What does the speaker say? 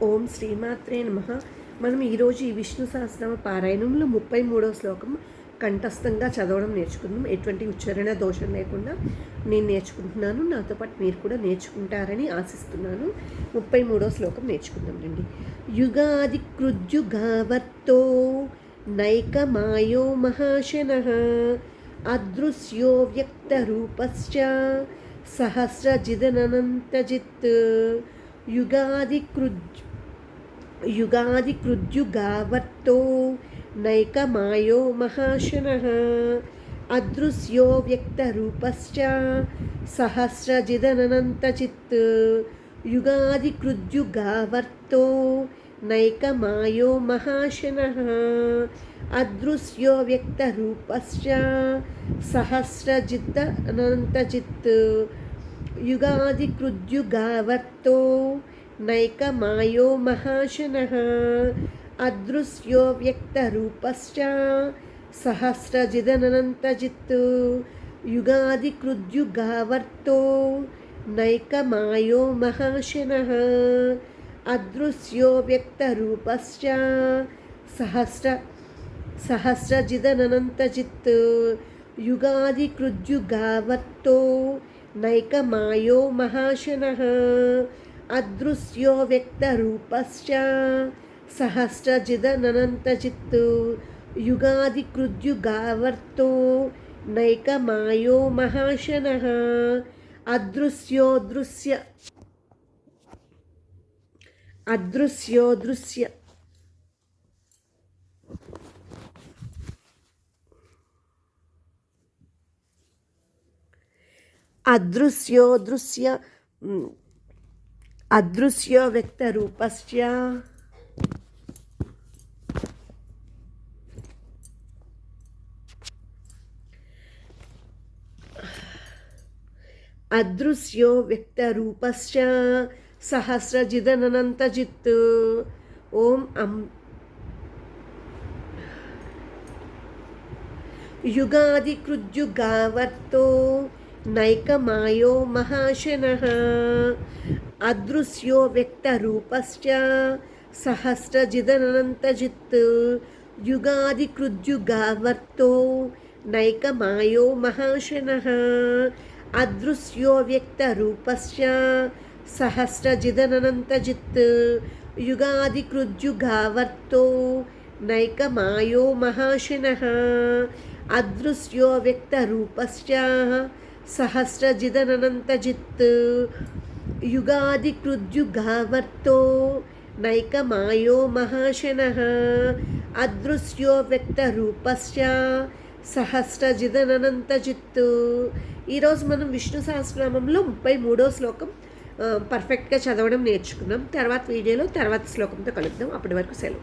ఓం శ్రీమాత్రే నమః. మనం ఈరోజు ఈ విష్ణు సహస్రనామ పారాయణంలో 33వ శ్లోకం కంఠస్థంగా చదవడం నేర్చుకుందాం. ఎటువంటి ఉచ్చారణ దోషం లేకుండా నేను నేర్చుకుంటున్నాను. నాతో పాటు మీరు కూడా నేర్చుకుంటారని ఆశిస్తున్నాను. 33వ శ్లోకం నేర్చుకుందాం రండి. యుగాది కృద్యుగావర్తో నైకమాయో మహాశనః అదృశ్యో వ్యక్తరూపశ్చ సహస్రజిదనంతజిత్ యుగాది కృద్యుగావర్తో నైకమాయో మహాశనః అదృశ్యో వ్యక్తరూపశ్చ సహస్రజిదనంతజిత్ యుగాది కృద్యుగావర్తో నైకమాయో మహాశనః అదృశ్యో వ్యక్తరూపశ్చ సహస్రజిదనంతజిత్ యుగాది కృద్యుగావర్తో నైకమాయో మహాశనః అదృశ్యో వ్యక్తరూపశ్చ సహస్రజిదనంతజిత్ యుగాది కృద్యుగావర్తో నైకమాయో మహాశనః అదృశ్యో వ్యక్తరూపశ్చ సహస్రజిదనంతజిత్ యుగాది కృద్యుగావర్తో నైకమాయో మహాశనః అదృశ్యో వ్యక్తరూపశ్చ సహస్రజిదనంతజిత్ యుగాది కృద్యుగావర్తో నైకమాయో మహాశనః అదృశ్యోదృశ్య అదృశ్యో వ్యక్తరూపశ్చ అదృశ్యో వ్యక్తరూపశ్చ సహస్రజిదనంతజిత్ ఓం యుగాది కృద్యుగావర్తో నైకమాయో మహాశనః అదృశ్యో వ్యక్తరూపశ్చ సహస్రజిదనంతజిత్ యుగాది కృద్యుగావర్తో నైకమాయో మహాశనః అదృశ్యో వ్యక్తరూపశ్చ సహస్రజిదనంతజిత్ యుగాది కృద్యుగావర్తో నైకమాయో మహాశనః అదృశ్యో వ్యక్తరూపశ్చ సహస్రజిదనంతజిత్ యుగాది కృద్యుగావర్తో నైకమాయో మహాశనః అదృశ్యో వ్యక్తరూపశ్చ సహస్రజిదనంతజిత్. ఈరోజు మనం విష్ణు సహస్రనామంలో 33వ శ్లోకం పర్ఫెక్ట్గా చదవడం నేర్చుకున్నాం. తర్వాత వీడియోలో తర్వాత శ్లోకంతో కలుద్దాం. అప్పటి వరకు సెలవు.